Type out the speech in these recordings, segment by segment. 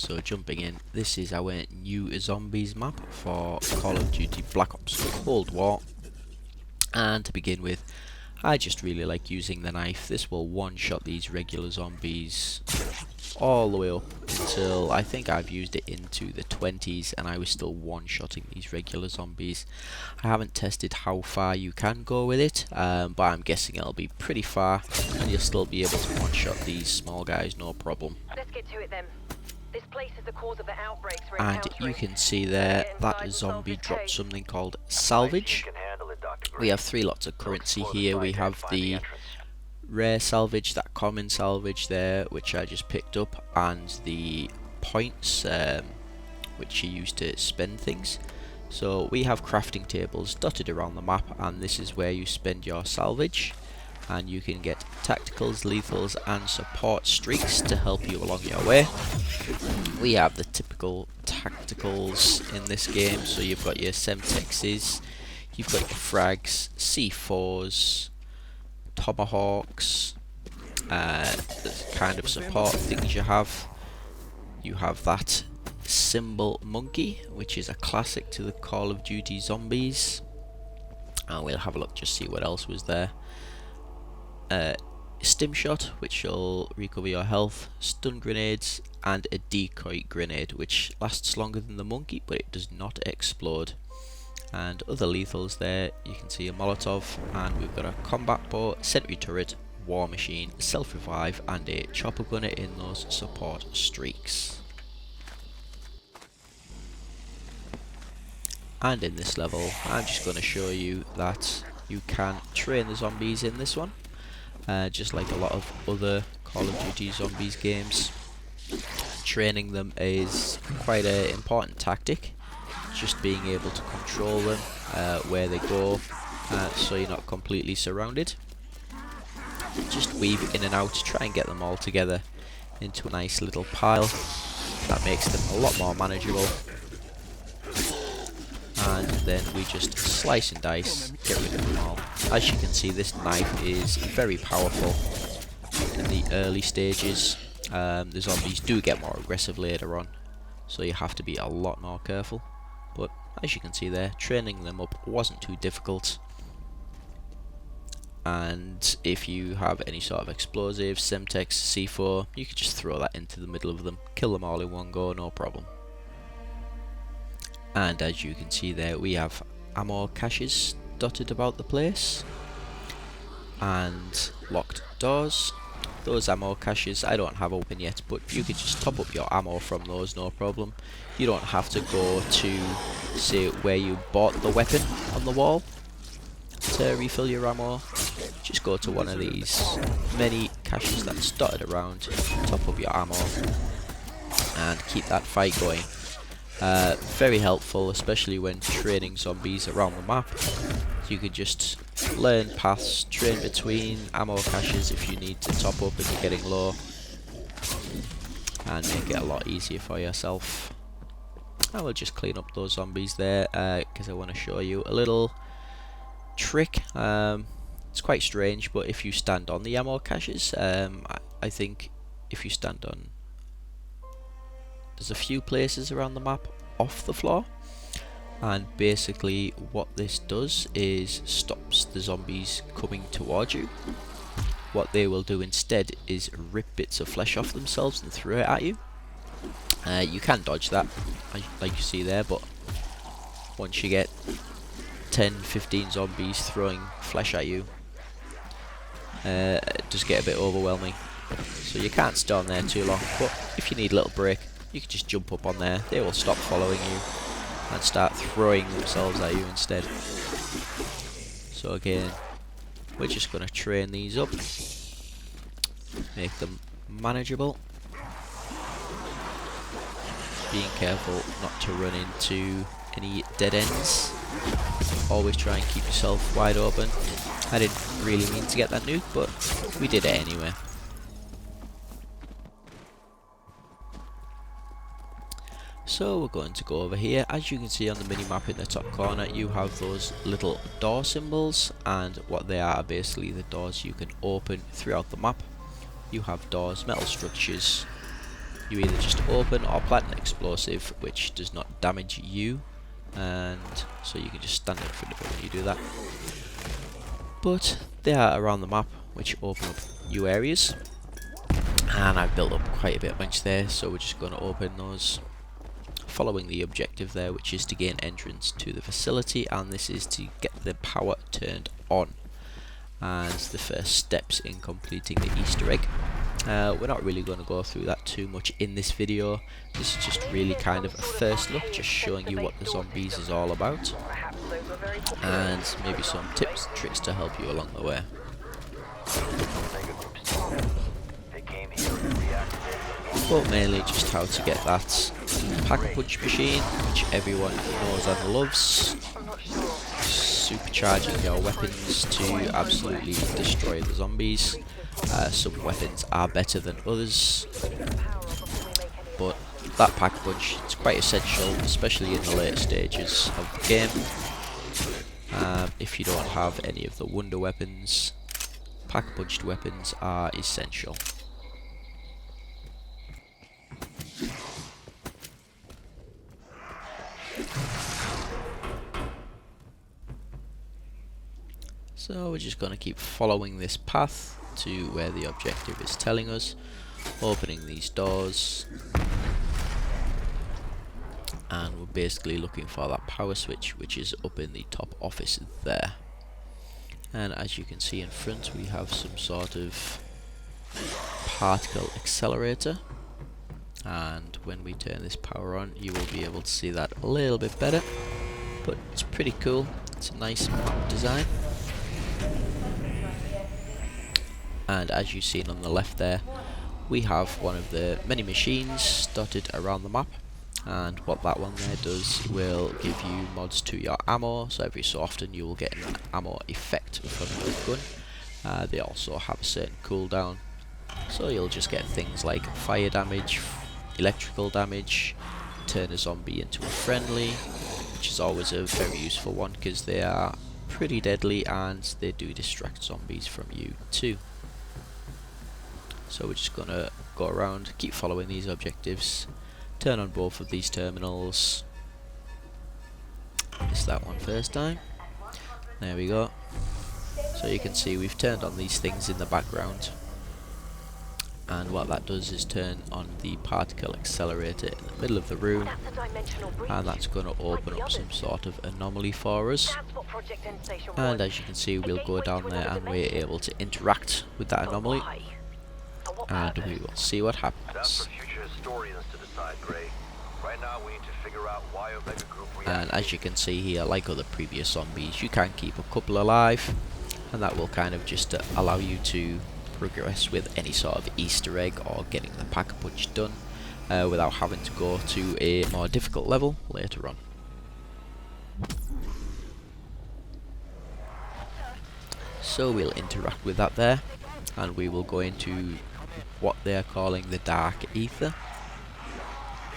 So jumping in, this is our new zombies map for Call of Duty Black Ops Cold War. And to begin with, I just really like using the knife. This will one-shot these regular zombies all the way up until I think I've used it into the 20s and I was still one-shotting these regular zombies. I haven't tested how far you can go with it, but I'm guessing it'll be pretty far and you'll still be able to one-shot these small guys no problem. Let's get to it then. This place is the cause of the outbreaks we're And encountering. you can see there that zombie dropped something called salvage. We have 3 lots of currency here. We have the rare salvage, that common salvage there, which I just picked up, and the points which you use to spend things. So we have crafting tables dotted around the map, and this is where you spend your salvage, and you can get tacticals, lethals and support streaks to help you along your way. We have the typical tacticals in this game, so you've got your Semtexes, you've got your frags, C4s, tomahawks, the kind of support things you have. You have that symbol monkey, which is a classic to the Call of Duty zombies, and we'll have a look, just see what else was there. Stim shot, which will recover your health, stun grenades, and a decoy grenade, which lasts longer than the monkey but it does not explode. And other lethals there, you can see a Molotov, and we've got a combat bow, sentry turret, war machine, self revive and a chopper gunner in those support streaks. And in this level I'm just going to show you that you can train the zombies in this one. Just like a lot of other Call of Duty zombies games, training them is quite an important tactic. Just being able to control them, where they go, so you're not completely surrounded. Just weave in and out, try and get them all together into a nice little pile. That makes them a lot more manageable. And then we just slice and dice, get rid of them all. As you can see, this knife is very powerful in the early stages. The zombies do get more aggressive later on, so you have to be a lot more careful. But as you can see there, training them up wasn't too difficult. And if you have any sort of explosives, Semtex, C4, you can just throw that into the middle of them, kill them all in one go, no problem. And as you can see there, we have ammo caches dotted about the place and locked doors. Those ammo caches I don't have open yet, but you can just top up your ammo from those, no problem. You don't have to go to, say, where you bought the weapon on the wall to refill your ammo. Just go to one of these many caches that's dotted around, top up your ammo and keep that fight going. Very helpful, especially when training zombies around the map. You can just learn paths, train between ammo caches if you need to top up if you're getting low, and make it a lot easier for yourself. I will just clean up those zombies there because I want to show you a little trick. It's quite strange, but if you stand on the ammo caches, I think if you stand on, there's a few places around the map off the floor, and basically what this does is stops the zombies coming towards you. What they will do instead is rip bits of flesh off themselves and throw it at you. You can dodge that, like you see there, but once you get 10-15 zombies throwing flesh at you, it does get a bit overwhelming. So you can't stay on there too long, but if you need a little break, you can just jump up on there. They will stop following you and start throwing themselves at you instead. So again, we're just going to train these up, make them manageable, being careful not to run into any dead ends. Always try and keep yourself wide open. I didn't really mean to get that nuke, but we did it anyway. So we're going to go over here. As you can see on the mini-map in the top corner, you have those little door symbols, and what they are basically the doors you can open throughout the map. You have doors, metal structures, you either just open or plant an explosive which does not damage you, and so you can just stand in front of it when you do that. But they are around the map which open up new areas, and I've built up quite a bit of bunch there, so we're just going to open those following the objective there, which is to gain entrance to the facility, and this is to get the power turned on as the first steps in completing the Easter egg. We're not really going to go through that too much in this video. This is just really kind of a first look, just showing you what the zombies is all about, and maybe some tips and tricks to help you along the way. But mainly just how to get that pack-a-punch machine, which everyone knows and loves, supercharging your weapons to absolutely destroy the zombies. Some weapons are better than others, but that pack-a-punch is quite essential, especially in the later stages of the game. If you don't have any of the wonder weapons, pack-a-punched weapons are essential. So we're just going to keep following this path to where the objective is telling us, opening these doors, and we're basically looking for that power switch which is up in the top office there. And as you can see in front, we have some sort of particle accelerator, and when we turn this power on you will be able to see that a little bit better, but it's pretty cool. It's a nice map design. And as you've seen on the left there, we have one of the many machines dotted around the map, and what that one there does will give you mods to your ammo, so every so often you will get an ammo effect from your gun. They also have a certain cooldown, so you'll just get things like fire damage, electrical damage, turn a zombie into a friendly, which is always a very useful one because they are pretty deadly and they do distract zombies from you too. So we're just going to go around, keep following these objectives, turn on both of these terminals. Missed that one first time. There we go. So you can see we've turned on these things in the background, and what that does is turn on the particle accelerator in the middle of the room, and that's going to open up some sort of anomaly for us. And as you can see, we'll go down there and we're able to interact with that anomaly, and we will see what happens. And as you can see here, like other previous zombies, you can keep a couple alive, and that will kind of just allow you to progress with any sort of Easter egg or getting the pack-a-punch done without having to go to a more difficult level later on. So we'll interact with that there, and we will go into what they're calling the dark ether.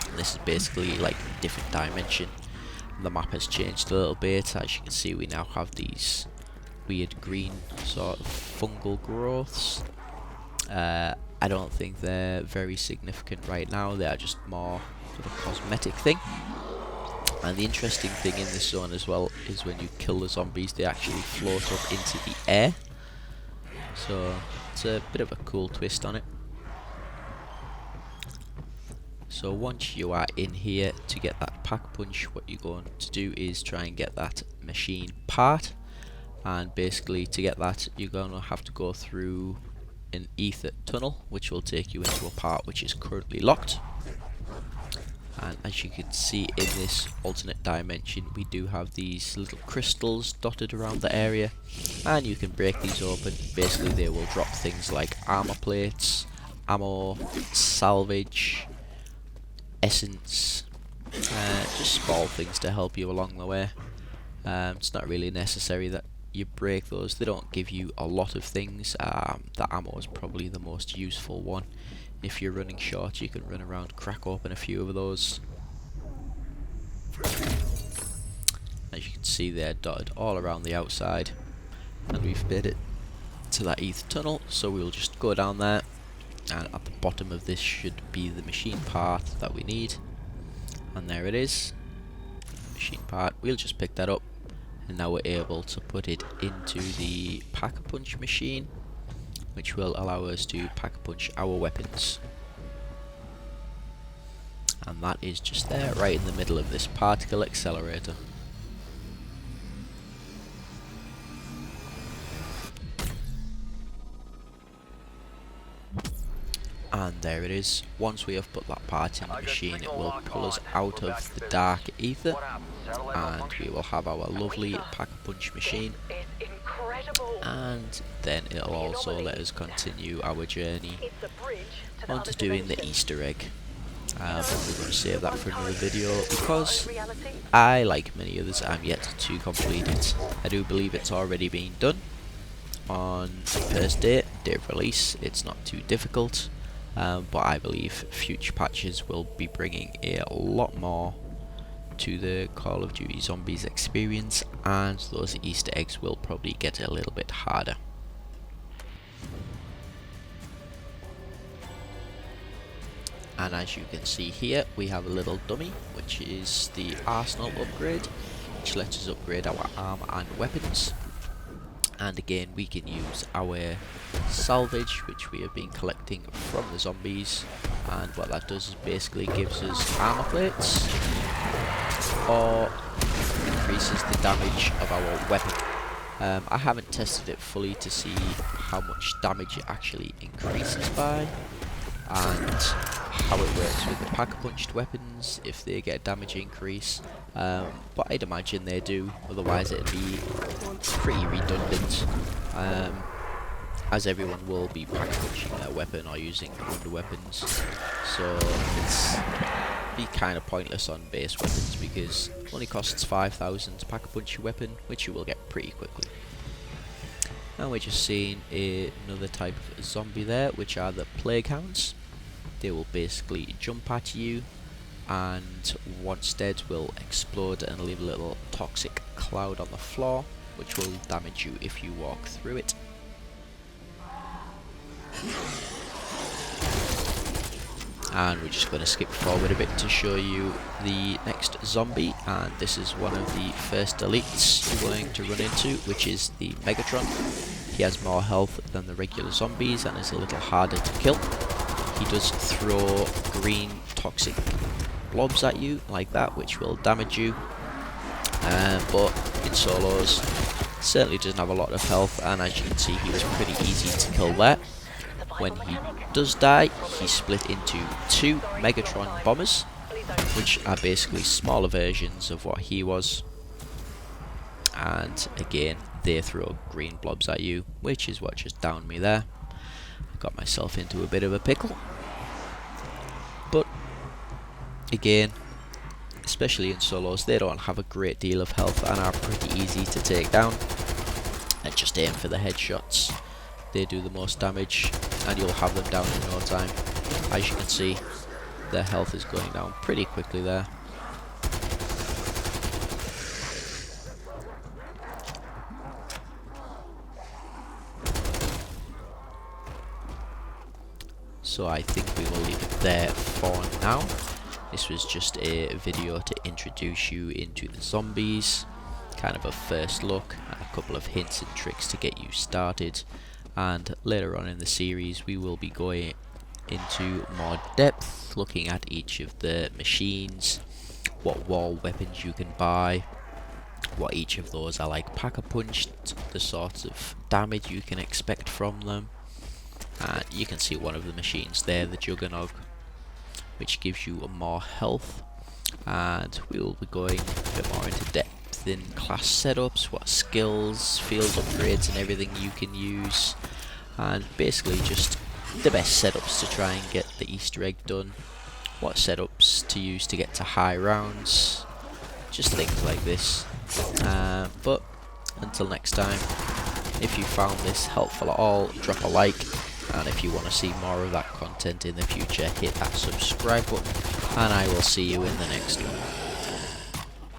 And this is basically like a different dimension. The map has changed a little bit. As you can see, we now have these weird green sort of fungal growths. I don't think they're very significant right now. They are just more sort of cosmetic thing. And the interesting thing in this zone as well is when you kill the zombies, they actually float up into the air. So it's a bit of a cool twist on it. So once you are in here, to get that pack-punch, what you're going to do is try and get that machine part. And basically to get that, you're going to have to go through an ether tunnel, which will take you into a part which is currently locked. And as you can see in this alternate dimension, we do have these little crystals dotted around the area, and you can break these open. Basically they will drop things like armor plates, ammo, salvage, essence, just small things to help you along the way. It's not really necessary that you break those. They don't give you a lot of things. The ammo is probably the most useful one. If you're running short, you can run around, crack open a few of those. As you can see, they're dotted all around the outside, and we've made it to that ether tunnel, so we'll just go down there, and at the bottom of this should be the machine part that we need, and there it is, machine part. We'll just pick that up, and now we're able to put it into the pack-a-punch machine, which will allow us to pack-a-punch our weapons. And that is just there, right in the middle of this particle accelerator. And there it is. Once we have put that part in the machine, it will pull us out of the dark ether, and we will have our lovely pack-a-punch machine. It's incredible. And then it'll also let us continue our journey It's a bridge to the onto other doing the dimension. Easter egg. But we're going to save that for another video, because Reality. I, like many others, I'm yet to complete it. I do believe it's already been done on first day of release. It's not too difficult. But I believe future patches will be bringing a lot more to the Call of Duty Zombies experience, and those Easter eggs will probably get a little bit harder. And as you can see here, we have a little dummy, which is the arsenal upgrade, which lets us upgrade our armor and weapons. And again, we can use our salvage, which we have been collecting from the zombies, and what that does is basically gives us armor plates, or increases the damage of our weapon. I haven't tested it fully to see how much damage it actually increases by, and how it works with the pack-a-punched weapons, if they get a damage increase, but I'd imagine they do, otherwise it'd be pretty redundant, as everyone will be pack-a-punching their weapon or using wonder weapons, so it's be kind of pointless on base weapons, because it only costs 5,000 to pack-a-punch your weapon, which you will get pretty quickly. Now we're just seeing another type of zombie there, which are the plague hounds. They will basically jump at you, and once dead will explode and leave a little toxic cloud on the floor, which will damage you if you walk through it. And we're just going to skip forward a bit to show you the next zombie, and this is one of the first elites you're going to run into, which is the Megatron. He has more health than the regular zombies and is a little harder to kill. He does throw green toxic blobs at you like that, which will damage you, but in solos certainly doesn't have a lot of health, and as you can see, he was pretty easy to kill there. When he does die, he's split into two Megatron bombers, which are basically smaller versions of what he was, and again they throw green blobs at you, which is what just downed me there. Got myself into a bit of a pickle, but again, especially in solos, they don't have a great deal of health and are pretty easy to take down, and just aim for the headshots. They do the most damage, and you'll have them down in no time. As you can see, their health is going down pretty quickly there. So I think we will leave it there for now. This was just a video to introduce you into the zombies, kind of a first look, and a couple of hints and tricks to get you started. And later on in the series we will be going into more depth, looking at each of the machines, what wall weapons you can buy, what each of those are like pack-a-punched, the sorts of damage you can expect from them. And you can see one of the machines there, the Juggernog, which gives you more health, and we will be going a bit more into depth in class setups, what skills, field upgrades and everything you can use, and basically just the best setups to try and get the Easter egg done, what setups to use to get to high rounds, just things like this. But until next time, if you found this helpful at all, drop a like, and if you want to see more of that content in the future, hit that subscribe button, and I will see you in the next one.